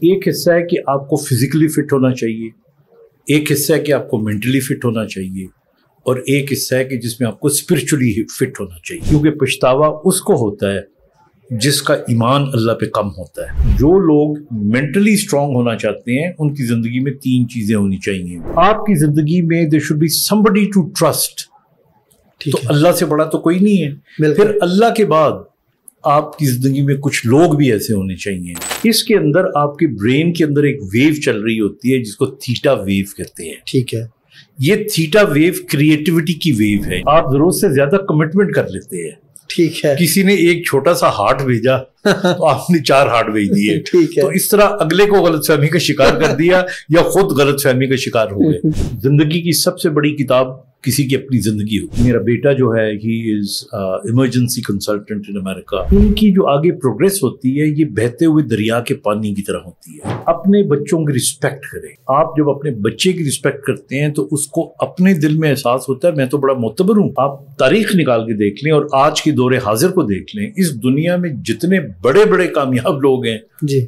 ایک حصہ ہے کہ آپ کو فزیکلی فٹ ہونا چاہیے، ایک حصہ ہے کہ آپ کو مینٹلی فٹ ہونا چاہیے، اور ایک حصہ ہے کہ جس میں آپ کو اسپرچولی فٹ ہونا چاہیے، کیونکہ پچھتاوا اس کو ہوتا ہے جس کا ایمان اللہ پہ کم ہوتا ہے۔ جو لوگ مینٹلی اسٹرانگ ہونا چاہتے ہیں ان کی زندگی میں 3 چیزیں ہونی چاہیے۔ آپ کی زندگی میں there should be somebody to trust، تو اللہ سے بڑا تو کوئی نہیں ہے۔ پھر اللہ کے بعد آپ کی زندگی میں کچھ لوگ بھی ایسے ہونے چاہیے۔ اس کے اندر آپ کے برین کے اندر ایک ویو چل رہی ہوتی ہے جس کو تھیٹا ویو کہتے ہیں۔ ٹھیک ہے، یہ تھیٹا ویو کریٹیوٹی کی ویو ہے۔ آپ ضرورت سے زیادہ کمٹمنٹ کر لیتے ہیں۔ ٹھیک ہے، کسی نے ایک چھوٹا سا ہارٹ بھیجا تو آپ نے 4 ہارٹ بھیج دیے، ٹھیک ہے، تو اس طرح اگلے کو غلط فہمی کا شکار کر دیا یا خود غلط فہمی کا شکار ہو گئے۔ زندگی کی سب سے بڑی کتاب کسی کی اپنی زندگی ہوتی ہے۔ میرا بیٹا جو ہے ہی از ایمرجنسی کنسلٹنٹ ان امریکہ۔ ان کی جو آگے پروگریس ہوتی ہے یہ بہتے ہوئے دریا کے پانی کی طرح ہوتی ہے۔ اپنے بچوں کی رسپیکٹ کریں۔ آپ جب اپنے بچے کی رسپیکٹ کرتے ہیں تو اس کو اپنے دل میں احساس ہوتا ہے میں تو بڑا معتبر ہوں۔ آپ تاریخ نکال کے دیکھ لیں اور آج کی دور حاضر کو دیکھ لیں، اس دنیا میں جتنے بڑے بڑے کامیاب لوگ ہیں جی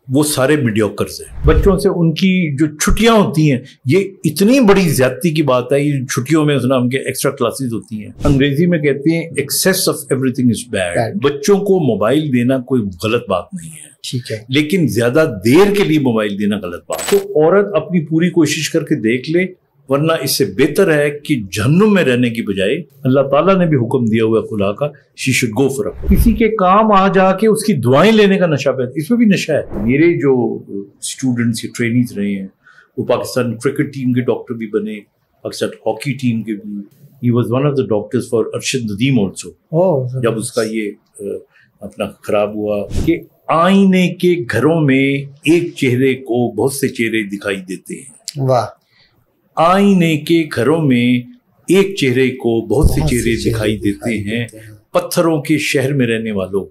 وہ سارے میڈیوکرز ہیں۔ بچوں سے ان کی جو چھٹیاں ہوتی ہیں یہ اتنی بڑی زیادتی کی بات ہے۔ یہ چھٹیوں میں ان کے ایکسٹرا کلاسز ہوتی ہیں، انگریزی میں کہتے ہیں access of every thing is bad. بچوں کو موبائل دینا کوئی غلط بات نہیں ہے، ٹھیک ہے، لیکن زیادہ دیر کے لیے موبائل دینا غلط بات۔ تو عورت اپنی پوری کوشش کر کے دیکھ لے، ورنہ اس سے بہتر ہے کہ جہنم میں رہنے کی بجائے اللہ تعالیٰ نے بھی حکم دیا ہوا خدا کا she should go for it۔ کسی کے کام آ جا کے اس کی دعائیں لینے کا نشہ پیدا، اس میں بھی نشہ ہے۔ میرے جو اسٹوڈنٹس یا ٹرینیز رہے ہیں وہ پاکستان کرکٹ ٹیم کے ڈاکٹر بھی بنے، پاکستان ہاکی ٹیم کے بھی۔ he was one of the doctors for Arshad Nadeem also۔ جب اس کا یہ اپنا خراب ہوا کہ آئینے کے گھروں میں ایک چہرے کو بہت سے چہرے دکھائی دیتے ہیں۔ واہ، آئینے کے گھروں میں ایک چہرے کو بہت سے چہرے دکھائی دیتے ہیں۔ پتھروں کے شہر میں رہنے والوں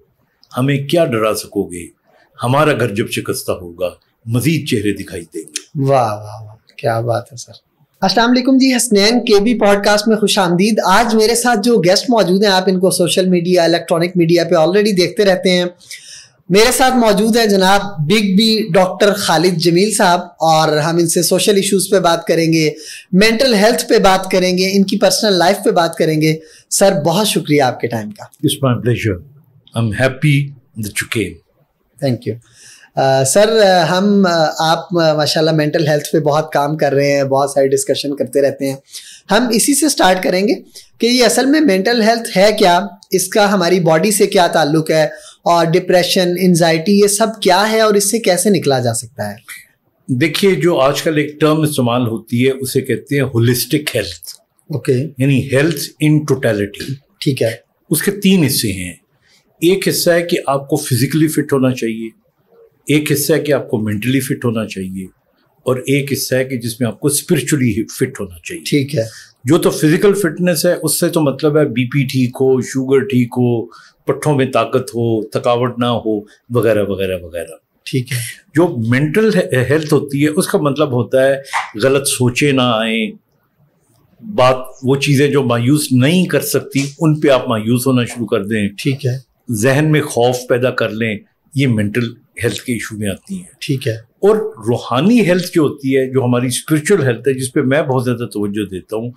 ہمیں کیا ڈرا سکو گے، ہمارا گھر جب شکستہ ہوگا مزید چہرے دکھائی دیں گے۔ واہ واہ واہ، کیا بات ہے سر۔ السلام علیکم جی، حسنین کے بی پوڈ کاسٹ میں خوش آمدید۔ آج میرے ساتھ جو گیسٹ موجود ہیں، آپ ان کو سوشل میڈیا، الیکٹرانک میڈیا پہ آلریڈی دیکھتے رہتے ہیں۔ میرے ساتھ موجود ہیں جناب بگ بی ڈاکٹر خالد جمیل صاحب، اور ہم ان سے سوشل ایشوز پہ بات کریں گے، مینٹل ہیلتھ پہ بات کریں گے، ان کی پرسنل لائف پہ بات کریں گے۔ سر بہت شکریہ آپ کے ٹائم کا۔ It's my pleasure. I'm happy that you came. Thank you sir. ہم آپ ماشاءاللہ مینٹل ہیلتھ پہ بہت کام کر رہے ہیں، بہت سارے ڈسکشن کرتے رہتے ہیں۔ ہم اسی سے سٹارٹ کریں گے کہ یہ اصل میں مینٹل ہیلتھ ہے کیا، اس کا ہماری باڈی سے کیا تعلق ہے، اور ڈپریشن، انزائٹی، یہ سب کیا ہے اور اس سے کیسے نکلا جا سکتا ہے؟ دیکھیے، جو آج کل ایک ٹرم استعمال ہوتی ہے اسے کہتے ہیں ہولسٹک ہیلتھ، اوکے، یعنی ہیلتھ ان ٹوٹیلٹی۔ ٹھیک ہے، اس کے 3 حصے ہیں۔ ایک حصہ ہے کہ آپ کو فزیکلی فٹ ہونا چاہیے، ایک حصہ ہے کہ آپ کو مینٹلی فٹ ہونا چاہیے، اور ایک حصہ ہے کہ جس میں آپ کو اسپرچولی فٹ ہونا چاہیے۔ ٹھیک ہے، جو تو فزیکل فٹنس ہے اس سے تو مطلب ہے بی پی ٹھیک ہو، شوگر ٹھیک ہو، پٹھوں میں طاقت ہو، تھکاوٹ نہ ہو، وغیرہ وغیرہ وغیرہ۔ ٹھیک ہے، جو مینٹل ہیلتھ ہوتی ہے اس کا مطلب ہوتا ہے غلط سوچیں نہ آئیں، بات وہ چیزیں جو مایوس نہیں کر سکتی ان پہ آپ مایوس ہونا شروع کر دیں، ٹھیک ہے، ذہن میں خوف پیدا کر لیں، یہ مینٹل ہیلتھ کے ایشو میں آتی ہیں۔ ٹھیک ہے، اور روحانی ہیلتھ جو ہوتی ہے، جو ہماری اسپرچل ہیلتھ ہے، جس پہ میں بہت زیادہ توجہ دیتا ہوں،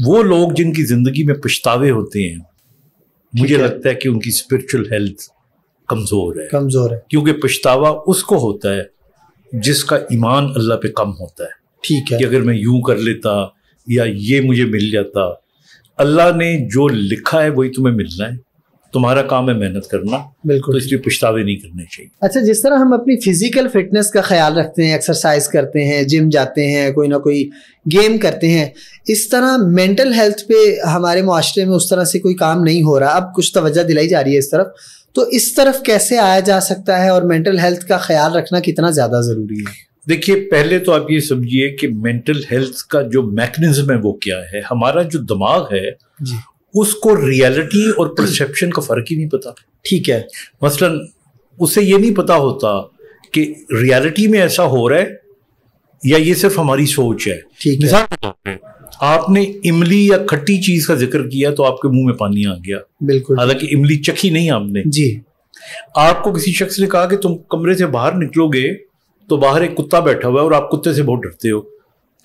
وہ لوگ جن کی زندگی میں پچھتاوے ہوتے ہیں، مجھے لگتا ہے کہ ان کی اسپرچل ہیلتھ کمزور ہے، کیونکہ پچھتاوا اس کو ہوتا ہے جس کا ایمان اللہ پہ کم ہوتا ہے۔ ٹھیک ہے، کہ اگر میں یوں کر لیتا یا یہ مجھے مل جاتا، اللہ نے جو لکھا ہے وہی تمہیں ملنا ہے، تمہارا کام ہے محنت کرنا، بالکل، تو اس لیے پچھتاوے نہیں کرنے چاہیے۔ اچھا، جس طرح ہم اپنی فزیکل فٹنس کا خیال رکھتے ہیں، ایکسرسائز کرتے ہیں، جم جاتے ہیں، کوئی نہ کوئی گیم کرتے ہیں، اس طرح مینٹل ہیلتھ پہ ہمارے معاشرے میں اس طرح سے کوئی کام نہیں ہو رہا۔ اب کچھ توجہ دلائی جا رہی ہے اس طرف، تو اس طرف کیسے آیا جا سکتا ہے، اور مینٹل ہیلتھ کا خیال رکھنا کتنا زیادہ ضروری ہے؟ دیکھیے، پہلے تو آپ یہ سمجھیے کہ مینٹل ہیلتھ کا جو میکنزم ہے وہ کیا ہے۔ ہمارا جو دماغ ہے جی، اس کو ریالٹی اور پرسیپشن کا فرق ہی نہیں پتا۔ ٹھیک ہے، مثلا اسے یہ نہیں پتا ہوتا کہ ریالٹی میں ایسا ہو رہا ہے یا یہ صرف ہماری سوچ ہے۔ ٹھیک ہے، مثال آپ نے املی یا کھٹی چیز کا ذکر کیا تو آپ کے منہ میں پانی آ گیا، بالکل، حالانکہ املی چکھی نہیں آپ نے۔ جی، آپ کو کسی شخص نے کہا کہ تم کمرے سے باہر نکلو گے تو باہر ایک کتا بیٹھا ہوا ہے اور آپ کتے سے بہت ڈرتے ہو,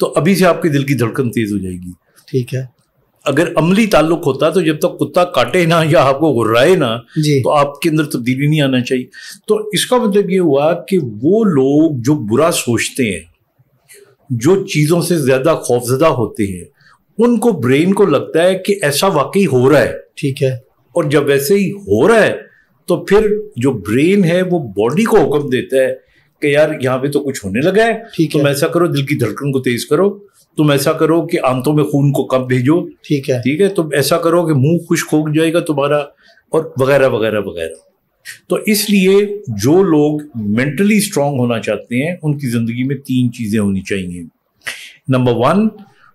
تو ابھی سے آپ کے دل کی دھڑکن تیز ہو جائے گی. ٹھیک ہے. اگر عملی تعلق ہوتا تو جب تک کتا کاٹے نہ یا آپ کو غرائے نہ تو آپ کے اندر تبدیلی نہیں آنا چاہیے. تو اس کا مطلب یہ ہوا کہ وہ لوگ جو برا سوچتے ہیں, جو چیزوں سے زیادہ خوفزدہ ہوتے ہیں, ان کو برین کو لگتا ہے کہ ایسا واقعی ہو رہا ہے. ٹھیک ہے. اور جب ویسے ہی ہو رہا ہے تو پھر جو برین ہے وہ باڈی کو حکم دیتا ہے کہ یار یہاں پہ تو کچھ ہونے لگا ہے, تم ایسا کرو, دل کی دھڑکن کو تیز کرو, تم ایسا کرو کہ آنتوں میں خون کو کم بھیجو, ٹھیک ہے, تم ایسا کرو کہ منہ خشک ہو جائے گا تمہارا, اور وغیرہ وغیرہ وغیرہ. تو اس لیے جو لوگ مینٹلی اسٹرانگ ہونا چاہتے ہیں ان کی زندگی میں 3 چیزیں ہونی چاہیے. نمبر 1,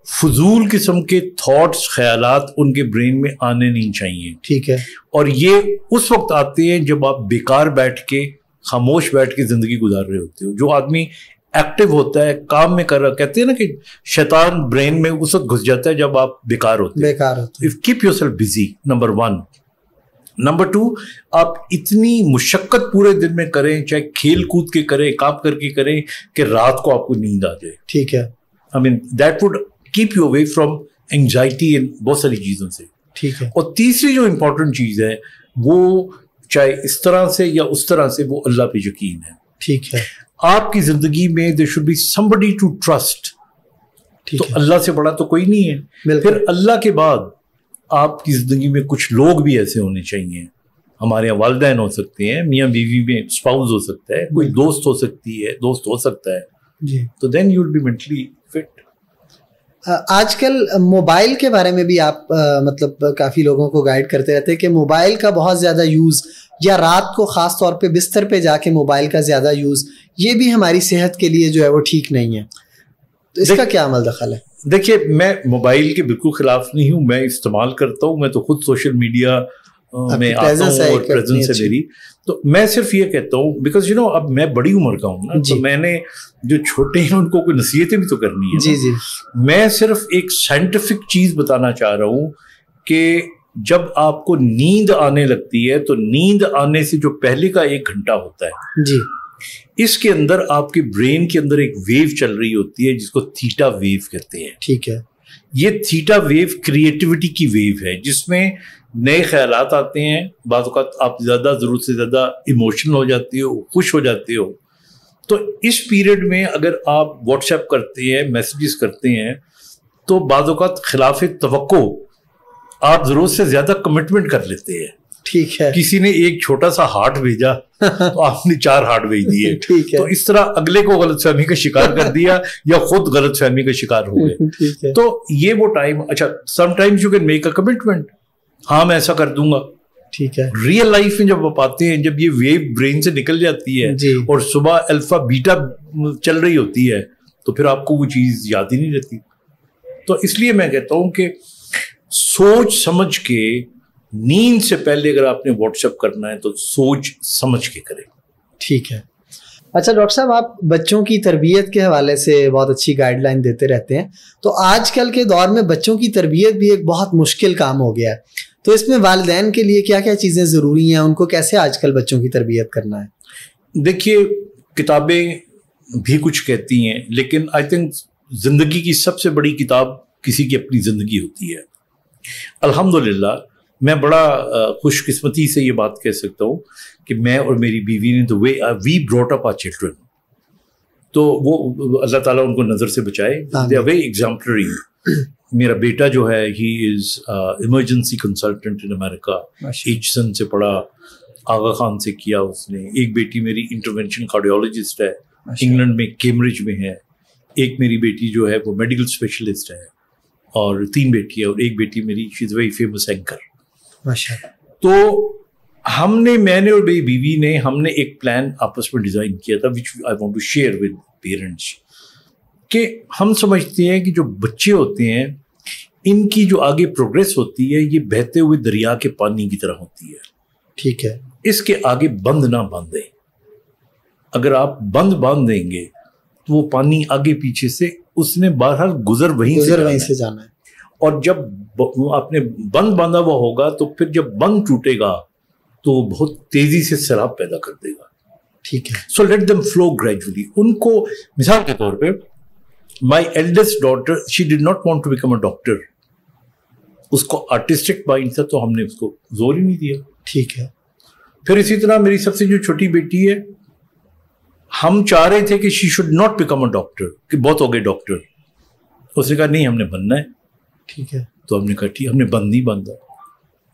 فضول قسم کے تھاٹس, خیالات ان کے برین میں آنے نہیں چاہیے. ٹھیک ہے. اور یہ اس وقت آتے ہیں جب آپ بیکار بیٹھ کے, خاموش بیٹھ کے زندگی گزار رہے ہوتے ہو. جو آدمی ایکٹیو ہوتا ہے, کام میں کر رہا, کہتے ہیں نا کہ شیطان برین میں اس وقت گھس جاتا ہے جب آپ بیکار ہوتے ہیں. Keep your self busy, number 1. Number 2, آپ اتنی مشقت پورے دن میں کریں, چاہے کھیل کود کے کریں, کام کر کے کریں, کہ رات کو آپ کو نیند آ جائے. ٹھیک ہے. I mean that would keep you away from anxiety and بہت ساری چیزوں سے. ٹھیک ہے. اور تیسری جو امپورٹنٹ چیز ہے وہ چاہے اس طرح سے یا اس طرح سے, وہ اللہ پہ یقین ہے. ٹھیک ہے. آپ کی زندگی میں there should be somebody to trust. تو اللہ سے بڑا تو کوئی نہیں ہے. پھر اللہ کے بعد آپ کی زندگی میں کچھ لوگ بھی ایسے ہونے چاہیے. ہمارے یہاں والدین ہو سکتے ہیں, میاں بیوی میں اسپاؤز ہو سکتا ہے, کوئی دوست ہو سکتی ہے, دوست ہو سکتا ہے. جی. تو then you will be mentally fit. آج کل موبائل کے بارے میں بھی آپ مطلب کافی لوگوں کو گائیڈ کرتے رہتے ہیں کہ موبائل کا بہت زیادہ یوز, یا رات کو خاص طور پہ بستر پہ جا کے موبائل کا زیادہ یوز, یہ بھی ہماری صحت کے لیے جو ہے وہ ٹھیک نہیں ہے. تو اس کا کیا عمل دخل ہے؟ دیکھیے, میں موبائل کے بالکل خلاف نہیں ہوں, میں استعمال کرتا ہوں, میں تو خود سوشل میڈیا میں آتا ہوں اور پریزنس ہے میری. تو میں صرف یہ کہتا ہوں, بیکاز اب میں بڑی عمر کا ہوں نا, تو میں نے جو چھوٹے ہیں ان کو کوئی نصیحتیں بھی تو کرنی ہے. جی جی. میں صرف ایک سائنٹیفک چیز بتانا چاہ رہا ہوں کہ جب آپ کو نیند آنے لگتی ہے تو نیند آنے سے جو پہلے کا 1 گھنٹہ ہوتا ہے جی, اس کے اندر آپ کے برین کے اندر ایک ویو چل رہی ہوتی ہے جس کو تھیٹا ویو کہتے ہیں. ٹھیک ہے. یہ تھیٹا ویو کریٹیوٹی کی ویو ہے, جس میں نئے خیالات آتے ہیں. بعض اوقات آپ زیادہ ضرورت سے زیادہ ایموشنل ہو جاتے ہو, خوش ہو جاتے ہو. تو اس پیریڈ میں اگر آپ واٹس ایپ کرتے ہیں, میسیجز کرتے ہیں, تو بعض اوقات خلاف توقع آپ ضرورت سے زیادہ کمٹمنٹ کر لیتے ہیں. ٹھیک ہے. کسی نے ایک چھوٹا سا ہارٹ بھیجا تو آپ نے 4 ہارٹ بھیج دیے. ٹھیک ہے. تو اس طرح اگلے کو غلط فہمی کا شکار کر دیا یا خود غلط فہمی کا شکار ہو گئے. ٹھیک ہے. تو یہ وہ ٹائم, اچھا some times you can make a commitment, ہاں میں ایسا کر دوں گا. ٹھیک ہے. ریئل لائف میں جب آپ آتے ہیں, جب یہ ویو برین سے نکل جاتی ہے اور صبح الفا بیٹا چل رہی ہوتی ہے, تو پھر آپ کو وہ چیز یاد ہی نہیں رہتی. تو اس لیے میں کہتا ہوں کہ سوچ سمجھ کے, نیند سے پہلے اگر آپ نے واٹس ایپ کرنا ہے تو سوچ سمجھ کے کریں. ٹھیک ہے. اچھا ڈاکٹر صاحب, آپ بچوں کی تربیت کے حوالے سے بہت اچھی گائیڈ لائن دیتے رہتے ہیں. تو آج کل کے دور میں بچوں کی تربیت بھی ایک بہت مشکل کام ہو گیا ہے. تو اس میں والدین کے لیے کیا کیا چیزیں ضروری ہیں, ان کو کیسے آج کل بچوں کی تربیت کرنا ہے؟ دیکھیے, کتابیں بھی کچھ کہتی ہیں, لیکن آئی تھنک زندگی کی سب سے بڑی کتاب کسی کی اپنی زندگی ہوتی ہے. الحمدللہ میں بڑا خوش قسمتی سے یہ بات کہہ سکتا ہوں کہ میں اور میری بیوی نے تو وی brought up our children, تو وہ اللہ تعالیٰ ان کو نظر سے بچائے. they are very exemplary. میرا بیٹا جو ہے ہی از ایمرجنسی کنسلٹنٹ ان امریکہ, ایچسن سے پڑھا, آغا خان سے کیا اس نے. ایک بیٹی میری انٹرونشن کارڈیولوجسٹ ہے, انگلینڈ میں کیمبرج میں ہے. ایک میری بیٹی جو ہے وہ میڈیکل اسپیشلسٹ ہے, اور 3 بیٹی ہے, اور ایک بیٹی میری شی از ویری فیمس اینکر. تو ہم نے, میں نے اور میری بیوی نے, ہم نے ایک پلان آپس میں ڈیزائن کیا تھا which I want to share with parents, کہ ہم سمجھتے ہیں کہ جو بچے ہوتے ہیں ان کی جو آگے پروگریس ہوتی ہے یہ بہتے ہوئے دریا کے پانی کی طرح ہوتی ہے. ٹھیک ہے. اس کے آگے بند نہ باندھیں. اگر آپ بند باندھ دیں گے تو وہ پانی آگے پیچھے سے اس نے بہرحال گزر وہیں سے جانا ہے. اور جب آپ نے بند باندھا ہوا ہوگا تو پھر جب بند ٹوٹے گا تو وہ بہت تیزی سے سیلاب پیدا کر دے گا. ٹھیک ہے. So let them flow gradually. ان کو مثال کے طور پہ my eldest daughter she did not want to become a doctor. اس کو آرٹسٹک مائنڈ تھا تو ہم نے اس کو زور ہی نہیں دیا. ٹھیک ہے. پھر اسی طرح میری سب سے جو چھوٹی بیٹی ہے, ہم چاہ رہے تھے کہ she should not become a doctor, کہ بہت ہو گئے ڈاکٹر. اس نے کہا نہیں ہم نے بننا ہے. ٹھیک ہے. تو ہم نے کہا ٹھیک, ہم نے بند نہیں باندھا.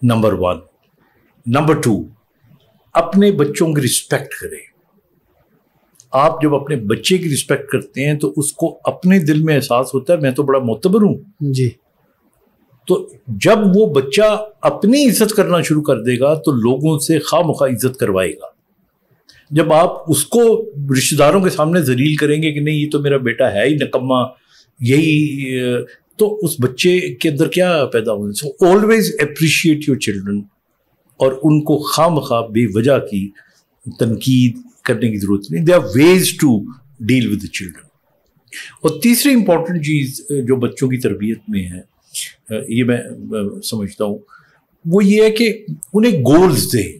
نمبر 1. نمبر 2, اپنے بچوں کی رسپیکٹ کریں. آپ جب اپنے بچے کی رسپیکٹ کرتے ہیں تو اس کو اپنے دل میں احساس ہوتا ہے میں تو بڑا معتبر ہوں. جی. تو جب وہ بچہ اپنی عزت کرنا شروع کر دے گا تو لوگوں سے خواہ مخواہ عزت کروائے گا. جب آپ اس کو رشتہ داروں کے سامنے ذلیل کریں گے کہ نہیں یہ تو میرا بیٹا ہے ہی نکما, یہی, تو اس بچے کے اندر کیا پیدا ہونا. So always appreciate your children, اور ان کو خواہ مخواہ بے وجہ کی تنقید کرنے کی ضرورت نہیں. They are ways to deal with the children. اور تیسری امپورٹنٹ چیز جو بچوں کی تربیت میں ہے, یہ میں سمجھتا ہوں, وہ یہ ہے کہ انہیں گولز دیں.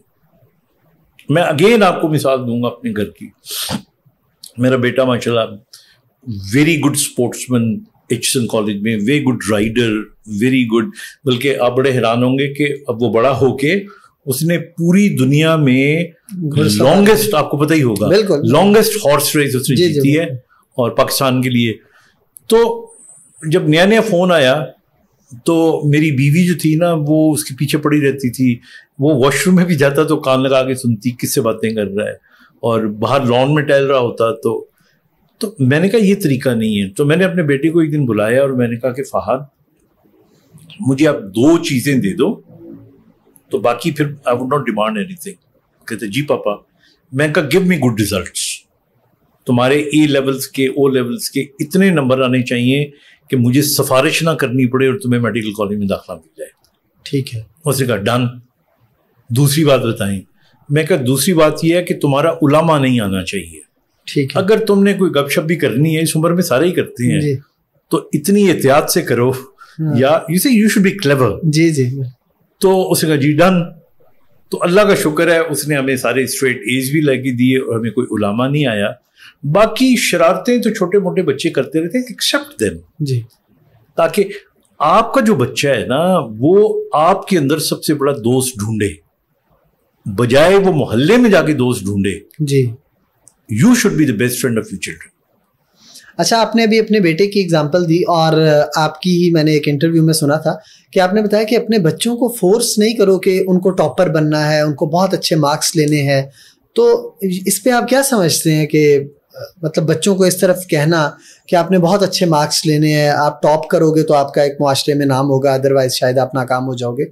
میں اگین آپ کو مثال دوں گا اپنے گھر کی. میرا بیٹا ماشاءاللہ very good sportsman Aitchison college میں, very good rider, very good, بلکہ آپ بڑے حیران ہوں گے کہ اب وہ بڑا ہو کے اس نے پوری دنیا میں لانگسٹ, آپ کو پتہ ہی ہوگا, لانگسٹ ہارس ریس اس نے جیتی ہے اور پاکستان کے لیے. تو جب نیا نیا فون آیا تو میری بیوی جو تھی نا وہ اس کے پیچھے پڑی رہتی تھی. وہ واش روم میں بھی جاتا تو کان لگا کے سنتی کس سے باتیں کر رہا ہے, اور باہر لان میں ٹہل رہا ہوتا. تو میں نے کہا یہ طریقہ نہیں ہے. تو میں نے اپنے بیٹے کو ایک دن بلایا اور میں نے کہا کہ فہد مجھے آپ 2 چیزیں دے دو تو باقی پھر I would not demand any thing. کہتے جی پاپا. میں نے کہا گیو می گڈ ریزلٹس. تمہارے اے لیولس کے او لیولس کے اتنے نمبر آنے چاہیے کہ مجھے سفارش نہ کرنی پڑے اور تمہیں میڈیکل کالج میں داخلہ مل جائے. ٹھیک ہے. اس نے کہا ڈن. دوسری بات بتائیں. میں کہا دوسری بات یہ ہے کہ تمہارا علماء نہیں آنا چاہیے. ٹھیک ہے. اگر تم نے کوئی گپ شپ بھی کرنی ہے, اس عمر میں سارے ہی کرتے ہیں, تو اتنی احتیاط سے کرو, یا یو شوڈ بی کلیور. جی جی. تو اس نے کہا جی ڈن. تو اللہ کا شکر ہے اس نے ہمیں سارے اسٹریٹ ایج بھی لگی دیے اور ہمیں کوئی علماء نہیں آیا. باقی شرارتیں تو چھوٹے موٹے بچے کرتے رہتے ہیں, ایکسپٹ دیم. جی. تاکہ آپ کا جو بچہ ہے نا وہ آپ کے اندر سب سے بڑا دوست ڈھونڈے, بجائے وہ محلے میں جا کے دوست ڈھونڈے. جی. You should be the best friend of your children. اچھا, آپ نے ابھی اپنے بیٹے کی اگزامپل دی, اور آپ کی ہی میں نے ایک انٹرویو میں سنا تھا کہ آپ نے بتایا کہ اپنے بچوں کو فورس نہیں کرو کہ ان کو ٹاپر بننا ہے, ان کو بہت اچھے مارکس لینے ہیں. تو اس پہ آپ کیا سمجھتے ہیں کہ مطلب بچوں کو اس طرف کہنا کہ آپ نے بہت اچھے مارکس لینے ہیں, آپ ٹاپ کرو گے تو آپ کا ایک معاشرے میں نام ہوگا, ادروائز شاید آپ ناکام ہو جاؤ گے.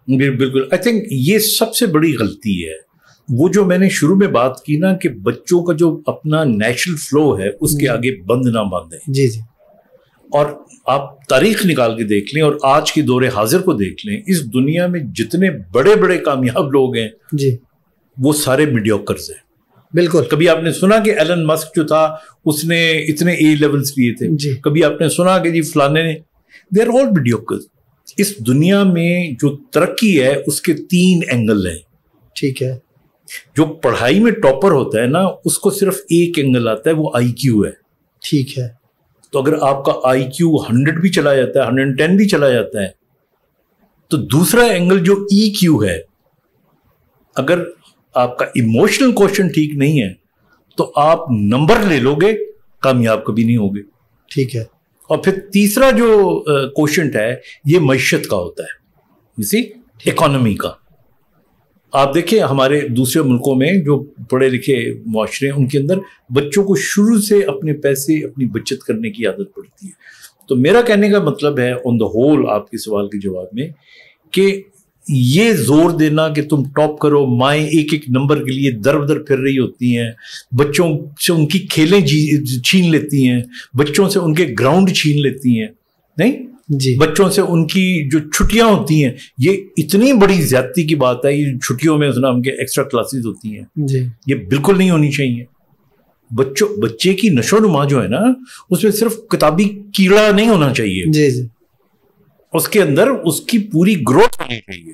بالکل. آئی تھنک یہ سب سے بڑی غلطی ہے. وہ جو میں نے شروع میں بات کی نا کہ بچوں کا جو اپنا نیچرل فلو ہے اس کے آگے بند نہ باندھیں. جی جی. اور آپ تاریخ نکال کے دیکھ لیں اور آج کے دور حاضر کو دیکھ لیں, اس دنیا میں جتنے بڑے بڑے کامیاب لوگ ہیں جی وہ سارے میڈیوکرز ہیں. بالکل. کبھی آپ نے سنا کہ ایلن مسک جو تھا اس نے اتنے اے لیولز لیے تھے؟ جی. کبھی آپ نے سنا کہ جی فلانے نے؟ They are all میڈیوکرز. اس دنیا میں جو ترقی ہے اس کے 3 اینگل ہیں. ٹھیک ہے. جو پڑھائی میں ٹاپر ہوتا ہے نا اس کو صرف ایک اینگل آتا ہے, وہ آئی کیو ہے. ٹھیک ہے. تو اگر آپ کا آئی کیو 100 بھی چلا جاتا ہے, 110 بھی چلا جاتا ہے, تو دوسرا اینگل جو ای کیو ہے, اگر آپ کا ایموشنل کوشچن ٹھیک نہیں ہے تو آپ نمبر لے لو گے, کامیاب کبھی نہیں ہوگے. ٹھیک ہے. اور پھر تیسرا جو کوشچن ہے یہ معیشت کا ہوتا ہے, اسی اکانومی کا. آپ دیکھیں ہمارے دوسرے ملکوں میں جو پڑھے لکھے معاشرے ہیں ان کے اندر بچوں کو شروع سے اپنے پیسے اپنی بچت کرنے کی عادت پڑتی ہے. تو میرا کہنے کا مطلب ہے آن دا ہول آپ کے سوال کے جواب میں کہ یہ زور دینا کہ تم ٹاپ کرو, مائیں ایک ایک نمبر کے لیے در بدر پھر رہی ہوتی ہیں, بچوں سے ان کی کھیلیں چھین لیتی ہیں, بچوں سے ان کے گراؤنڈ چھین لیتی ہیں, نہیں جی, بچوں سے ان کی جو چھٹیاں ہوتی ہیں, یہ اتنی بڑی زیادتی کی بات ہے. یہ چھٹیوں میں ان کے ایکسٹرا کلاسز ہوتی ہیں جی, یہ بالکل نہیں ہونی چاہیے. بچے کی نشو و نما جو ہے نا اس میں صرف کتابی کیڑا نہیں ہونا چاہیے. جی جی, اس کے اندر اس کی پوری گروتھ ہونی چاہیے.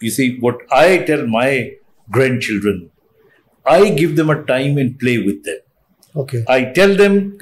you see what I tell my grandchildren, I give them a time and play with them. Okay, I tell them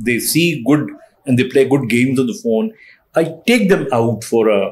they see good and they play good games on the phone. I take them out for a,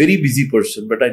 very busy person, but I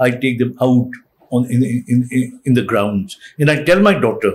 I take them out on in the grounds and I tell my daughter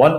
1,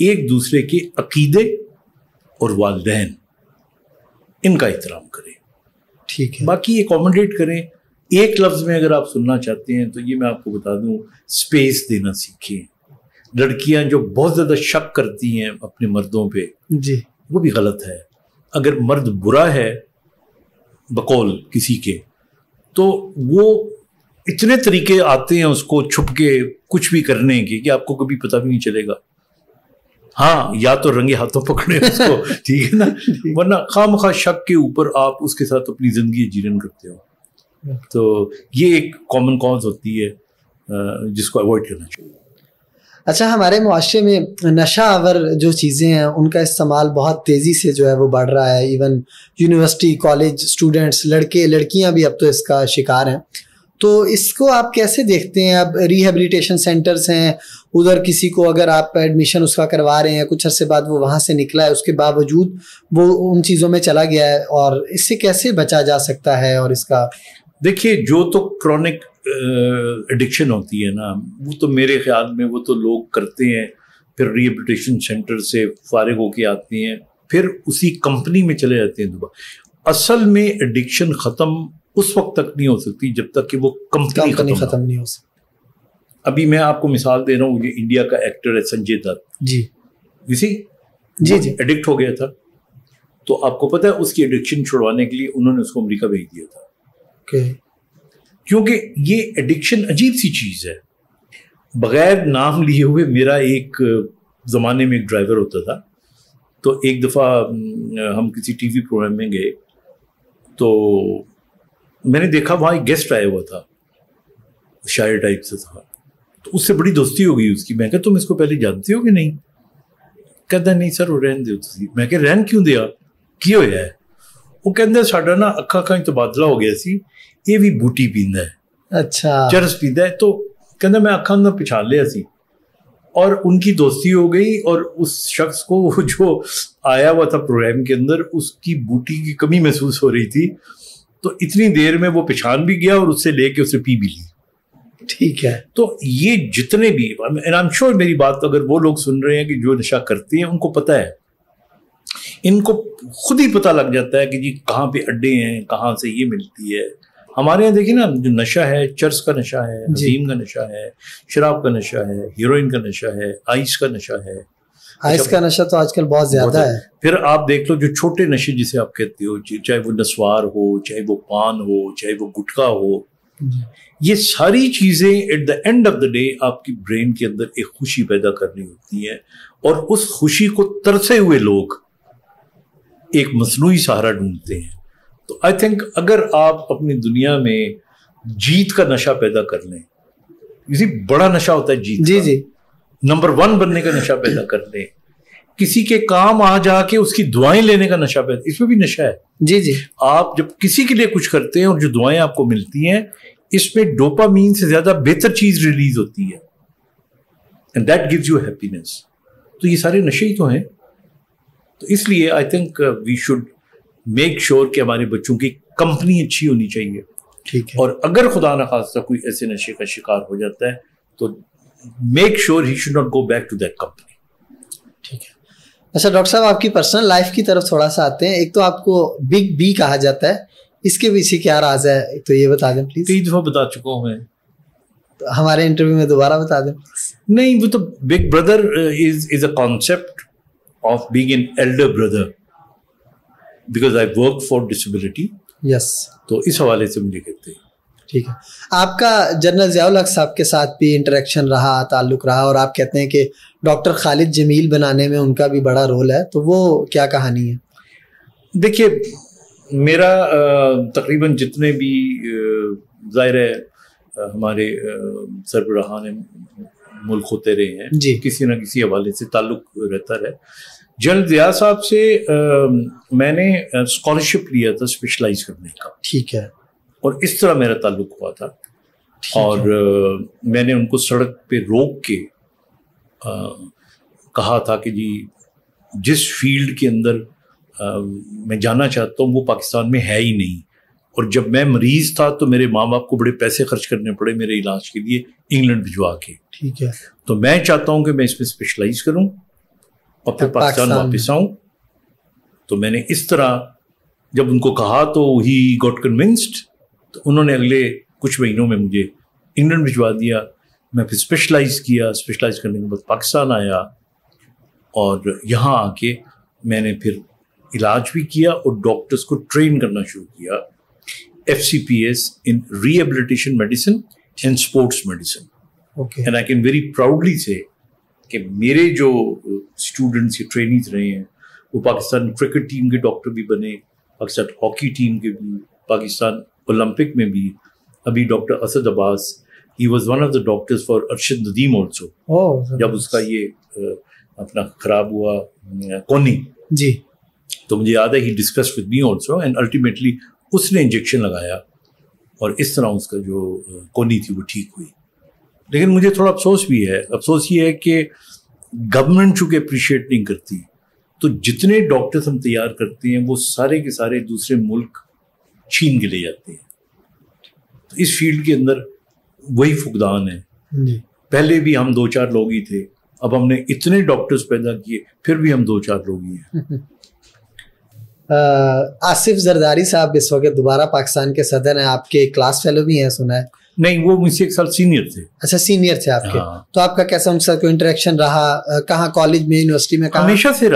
ایک دوسرے کے عقیدے اور والدین ان کا احترام کریں. ٹھیک ہے. باقی ایکوموڈیٹ کریں. ایک لفظ میں اگر آپ سننا چاہتے ہیں تو یہ میں آپ کو بتا دوں, اسپیس دینا سیکھیں. لڑکیاں جو بہت زیادہ شک کرتی ہیں اپنے مردوں پہ, جی وہ بھی غلط ہے. اگر مرد برا ہے بقول کسی کے, تو وہ اتنے طریقے آتے ہیں اس کو چھپ کے کچھ بھی کرنے کے کہ آپ کو کبھی پتہ بھی نہیں چلے گا. ہاں, یا تو رنگے ہاتھوں پکڑے اس کو, ٹھیک ہے نا, ورنہ خواہ مخواہ شک کے اوپر آپ اس کے ساتھ اپنی زندگی جیرن کرتے ہو. تو یہ ایک کامن کاز ہوتی ہے جس کو اوائڈ کرنا چاہیے. اچھا, ہمارے معاشرے میں نشہ آور جو چیزیں ہیں ان کا استعمال بہت تیزی سے جو ہے وہ بڑھ رہا ہے. ایون یونیورسٹی کالج اسٹوڈنٹس, لڑکے لڑکیاں بھی اب تو اس کا شکار ہیں. تو اس کو آپ کیسے دیکھتے ہیں؟ اب ریہیبلیٹیشن سینٹرز ہیں, ادھر کسی کو اگر آپ ایڈمیشن اس کا کروا رہے ہیں, کچھ عرصے بعد وہ وہاں سے نکلا ہے, اس کے باوجود وہ ان چیزوں میں چلا گیا ہے, اور اس سے کیسے بچا جا سکتا ہے؟ اور اس کا دیکھیے, جو تو کرونک ایڈکشن ہوتی ہے نا, وہ تو میرے خیال میں وہ تو لوگ کرتے ہیں, پھر ریہیبلیٹیشن سینٹر سے فارغ ہو کے آتے ہیں, پھر اسی کمپنی میں چلے جاتے ہیں دوبارہ. اصل میں ایڈکشن ختم اس وقت تک نہیں ہو سکتی جب تک کہ وہ کمپنی ختم نہیں ہو سکتی. ابھی میں آپ کو مثال دے رہا ہوں, یہ انڈیا کا ایکٹر ہے سنجے دت. جی جی ایڈکٹ ہو گیا تھا, تو آپ کو پتہ ہے اس کی ایڈکشن چھڑوانے کے لیے انہوں نے اس کو امریکہ بھیج دیا تھا. کیونکہ یہ ایڈکشن عجیب سی چیز ہے. بغیر نام لیے ہوئے, میرا ایک زمانے میں ایک ڈرائیور ہوتا تھا, تو ایک دفعہ ہم کسی ٹی وی پروگرام میں گئے, تو میں نے دیکھا وہاں ایک گیسٹ آیا ہوا تھا, شاعر ٹائپ سے تھا, تو اس سے بڑی دوستی ہو گئی اس کی. میں کہا تم اس کو پہلے جانتے ہو کہ نہیں؟ کہتا نہیں سر وہ رہن دو. میں کہ رہن کیوں دیا, کی ہوا ہے؟ وہ کہتے ساڈا نا اکھاں کا تبادلہ ہو گیا سی, یہ بھی بوٹی پیندا ہے, اچھا چرس پیندا ہے. تو کہتا میں اکھاں نہ پچھان لیا سی, اور ان کی دوستی ہو گئی. اور اس شخص کو جو آیا ہوا تھا پروگرام کے اندر, اس کی بوٹی کی کمی محسوس ہو رہی تھی, تو اتنی دیر میں وہ پچھان بھی گیا اور اس سے لے کے اسے پی بھی لی. ٹھیک ہے. تو یہ جتنے بھی, and I'm sure میری بات اگر وہ لوگ سن رہے ہیں کہ جو نشہ کرتے ہیں, ان کو پتہ ہے, ان کو خود ہی پتہ لگ جاتا ہے کہ جی کہاں پہ اڈے ہیں, کہاں سے یہ ملتی ہے. ہمارے یہاں دیکھیں نا, جو نشہ ہے, چرس کا نشہ ہے, حشیم کا نشہ ہے, شراب کا نشہ ہے, ہیروئن کا نشہ ہے, آئس کا نشہ ہے. آئس کا نشہ تو آج کل بہت زیادہ ہے. پھر آپ دیکھ لو جو چھوٹے نشے جسے آپ کہتے ہو, چاہے وہ نسوار ہو, چاہے وہ پان ہو, چاہے وہ گٹکا ہو, یہ ساری چیزیں at the end of the day آپ کی برین کے اندر ایک خوشی پیدا کرنی ہوتی ہے, اور اس خوشی کو ترسے ہوئے لوگ ایک مصنوعی سہارا ڈھونڈتے ہیں. تو آئی تھنک اگر آپ اپنی دنیا میں جیت کا نشہ پیدا کر لیں, کسی بڑا نشہ ہوتا ہے جیت, جی نمبر 1 بننے کا نشہ پیدا کر لیں, کسی کے کام آ جا کے اس کی دعائیں لینے کا نشہ پیدا, اس میں بھی نشہ ہے. جی آپ جب کسی کے لیے کچھ کرتے ہیں اور جو دعائیں آپ کو ملتی ہیں, اس میں ڈوپامین سے زیادہ بہتر چیز ریلیز ہوتی ہے, and that gives you happiness. تو یہ سارے نشے ہی تو ہیں. تو اس لیے I think we should make sure کہ ہمارے بچوں کی کمپنی اچھی ہونی چاہیے. ٹھیک ہے. اور اگر خدا نخواستہ کوئی ایسے نشے کا شکار ہو جاتا ہے تو make sure he should not go back to that company. ٹھیک ہے. اچھا ڈاکٹر صاحب, آپ کی پرسنل لائف کی طرف تھوڑا سا آتے ہیں. ایک تو آپ کو بگ بی کہا جاتا ہے, اس کے پیچھے کیا راز ہے, تو یہ بتا دیں پلیز. کئی دفعہ بتا چکا ہوں میں, ہمارے انٹرویو میں دوبارہ بتا دیں. نہیں, وہ تو big brother is a concept of being an elder brother, because I work for disability. Yes. تو اس حوالے سے مجھے کہتے ہیں. ٹھیک ہے. آپ کا جنرل ضیاء الحق صاحب کے ساتھ بھی انٹریکشن رہا, تعلق رہا, اور آپ کہتے ہیں کہ ڈاکٹر خالد جمیل بنانے میں ان کا بھی بڑا رول ہے, تو وہ کیا کہانی ہے؟ دیکھیے, میرا تقریباً جتنے بھی ظاہر ہے ہمارے سربراہان ملک ہوتے رہے ہیں, جی, کسی نہ کسی حوالے سے تعلق رہتا رہے. جنرل ضیاء صاحب سے میں نے اسکالرشپ لیا تھا اسپیشلائز کرنے کا. ٹھیک ہے. اور اس طرح میرا تعلق ہوا تھا. اور میں نے ان کو سڑک پہ روک کے کہا تھا کہ جی جس فیلڈ کے اندر میں جانا چاہتا ہوں وہ پاکستان میں ہے ہی نہیں. اور جب میں مریض تھا تو میرے ماں باپ کو بڑے پیسے خرچ کرنے پڑے میرے علاج کے لیے انگلینڈ بھجوا کے. ٹھیک ہے. تو میں چاہتا ہوں کہ میں اس میں اسپیشلائز کروں اور پھر پاکستان واپس آؤں. تو میں نے اس طرح جب ان کو کہا تو ہی گاٹ کنونسڈ. تو انہوں نے اگلے کچھ مہینوں میں مجھے انگلینڈ بھجوا دیا. میں پھر اسپیشلائز کرنے کے بعد پاکستان آیا اور یہاں آ کے میں نے پھر علاج بھی کیا اور ڈاکٹرس کو ٹرین کرنا شروع کیا. FCPS in Rehabilitation Medicine and Sports Medicine. Okay. And I can very proudly say کہ میرے جو اسٹوڈنٹس یا ٹرینیز رہے ہیں وہ پاکستان کرکٹ ٹیم کے ڈاکٹر بھی بنے, پاکستان ہاکی ٹیم کے بھی, پاکستان اولمپک میں بھی. ابھی doctor Asad Abbas, he was one of the doctors for Arshad Nadeem also. جب اس کا یہ اپنا خراب ہوا کونی, جی, تو مجھے یاد ہے he discuss with me also and ultimately اس نے انجیکشن لگایا اور اس طرح اس کا جو کونی تھی وہ ٹھیک ہوئی. لیکن مجھے تھوڑا افسوس بھی ہے. افسوس یہ ہے کہ گورنمنٹ چونکہ اپریشیٹ نہیں کرتی, تو جتنے ڈاکٹرز ہم تیار کرتے ہیں وہ سارے کے سارے دوسرے ملک چھین کے لے جاتے ہیں. تو اس فیلڈ کے اندر وہی فقدان ہے. پہلے بھی ہم 2-4 لوگ ہی تھے, اب ہم نے اتنے ڈاکٹرز پیدا کیے پھر بھی ہم 2-4 لوگ ہی ہیں. آصف زرداری صاحب اس وقت دوبارہ پاکستان کے صدر ہیں, آپ کے کلاس فیلو بھی ہیں سنا ہے. نہیں, وہ مجھ سے 1 سال سینئر تھے. اچھا, سینئر تھے آپ کے. تو آپ کا کیسا ان سے کوئی انٹریکشن رہا, کہاں کالج میں, یونیورسٹی میں, کہاں؟ ہمیشہ سے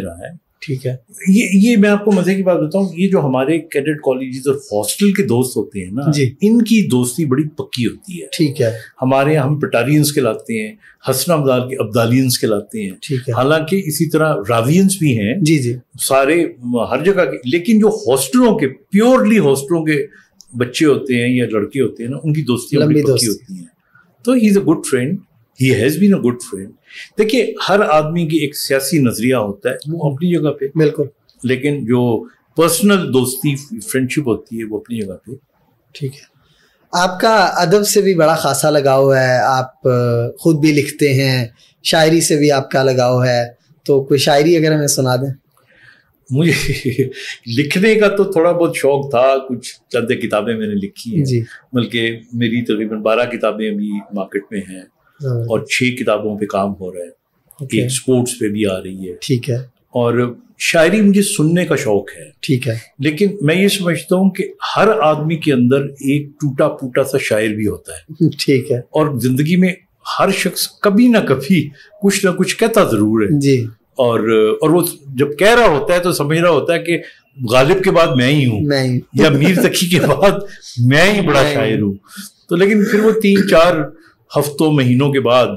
رہا ہے. ٹھیک ہے. یہ میں آپ کو مزے کی بات بتاؤں, یہ جو ہمارے کیڈٹ کالجز اور ہاسٹل کے دوست ہوتے ہیں نا, ان کی دوستی بڑی پکی ہوتی ہے. ٹھیک ہے. ہمارے یہاں ہم پٹارینس کہلاتے ہیں, حسن ابدال کے ابدالینس کہلاتے ہیں. ٹھیک ہے. حالانکہ اسی طرح راوینس بھی ہیں, جی جی, سارے ہر جگہ کے. لیکن جو ہاسٹلوں کے پیورلی ہاسٹلوں کے بچے ہوتے ہیں یا لڑکے ہوتے ہیں نا, ان کی دوستیاں بڑی پکی ہوتی ہیں. تو he is a good friend, he has been a good friend. دیکھیے, ہر آدمی کی ایک سیاسی نظریہ ہوتا ہے, وہ اپنی جگہ پہ, بالکل, لیکن جو پرسنل دوستی فرینڈشپ ہوتی ہے وہ اپنی جگہ پہ. ٹھیک ہے. آپ کا ادب سے بھی بڑا خاصا لگاؤ ہے, آپ خود بھی لکھتے ہیں, شاعری سے بھی آپ کا لگاؤ ہے, تو کوئی شاعری اگر ہمیں سنا دیں. مجھے لکھنے کا تو تھوڑا بہت شوق تھا, کچھ چند کتابیں میں نے لکھی ہیں. جی, بلکہ میری تقریباً 12 کتابیں ابھی مارکیٹ میں ہیں اور 6 کتابوں پہ کام ہو رہا ہے. ایک اسپورٹس پہ بھی آ رہی ہے. ٹھیک ہے. اور شاعری مجھے سننے کا شوق ہے. ٹھیک ہے. لیکن میں یہ سمجھتا ہوں کہ ہر آدمی کے اندر ایک ٹوٹا پھوٹا سا شاعر بھی ہوتا ہے. ٹھیک ہے. اور زندگی میں ہر شخص کبھی نہ کبھی کچھ نہ کچھ کہتا ضرور ہے. جی. اور وہ جب کہہ رہا ہوتا ہے تو سمجھ رہا ہوتا ہے کہ غالب کے بعد میں ہی ہوں, یا میر تقی کے بعد میں ہی بڑا شاعر ہوں. تو لیکن پھر وہ 3-4 ہفتوں مہینوں کے بعد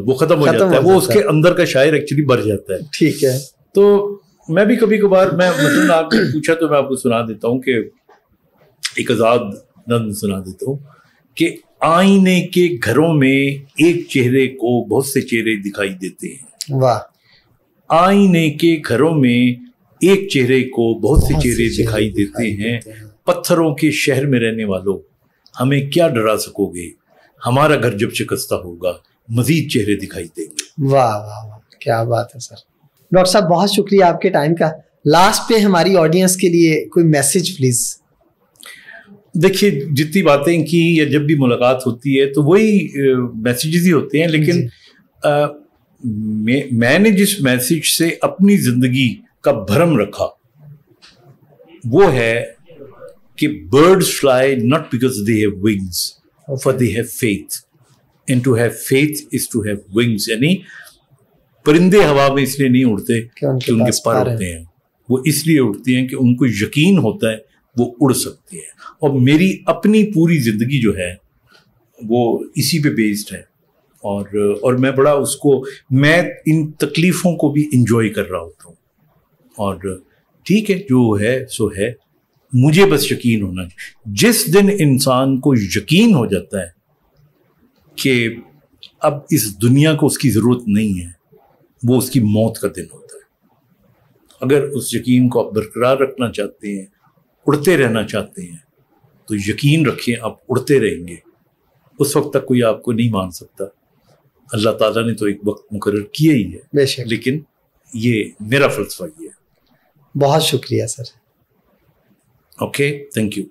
وہ ختم ہو جاتا ہے, وہ اس کے اندر کا شاعر ایکچولی بڑھ جاتا ہے. ٹھیک ہے. تو میں بھی کبھی کبھار, میں مثلاً آپ نے پوچھا تو میں آپ کو سنا دیتا ہوں کہ ایک آزاد نظم سنا دیتا ہوں کہ آئینے کے گھروں میں ایک چہرے کو بہت سے چہرے دکھائی دیتے ہیں. واہ. آئینے کے گھروں میں ایک چہرے کو بہت سے چہرے دکھائی دیتے ہیں. پتھروں کے شہر میں رہنے والوں, ہمیں کیا ڈرا سکو گے, ہمارا گھر جب شکستہ ہوگا مزید چہرے دکھائی دیں گے. واہ واہ واہ, کیا بات ہے سر. ڈاکٹر صاحب بہت شکریہ آپ کے ٹائم کا. لاسٹ پہ ہماری آڈینس کے لیے کوئی میسج پلیز. دیکھیے, جتنی باتیں کی یا جب بھی ملاقات ہوتی ہے تو وہی میسیجز ہی ہوتے ہیں, لیکن میں نے جس میسیج سے اپنی زندگی کا بھرم رکھا وہ ہے کہ birds fly not because they have wings, but they have faith. And to have faith is to have wings. یعنی پرندے ہوا میں اس لیے نہیں اڑتے کہ ان کے پر ہوتے ہیں, وہ اس لیے اڑتے ہیں کہ ان کو یقین ہوتا ہے وہ اڑ سکتے ہیں. اور میری اپنی پوری زندگی جو ہے وہ اسی پہ بیسڈ ہے, اور میں بڑا اس کو, میں ان تکلیفوں کو بھی انجوائے کر رہا ہوتا ہوں. اور ٹھیک ہے, جو ہے سو ہے, مجھے بس یقین ہونا چاہیے. جس دن انسان کو یقین ہو جاتا ہے کہ اب اس دنیا کو اس کی ضرورت نہیں ہے, وہ اس کی موت کا دن ہوتا ہے. اگر اس یقین کو آپ برقرار رکھنا چاہتے ہیں, اڑتے رہنا چاہتے ہیں, تو یقین رکھیں آپ اڑتے رہیں گے. اس وقت تک کوئی آپ کو نہیں مان سکتا. اللہ تعالیٰ نے تو ایک وقت مقرر کیا ہی ہے, لیکن یہ میرا فلسفہ یہ ہے. بہت شکریہ سر. Okay, thank you.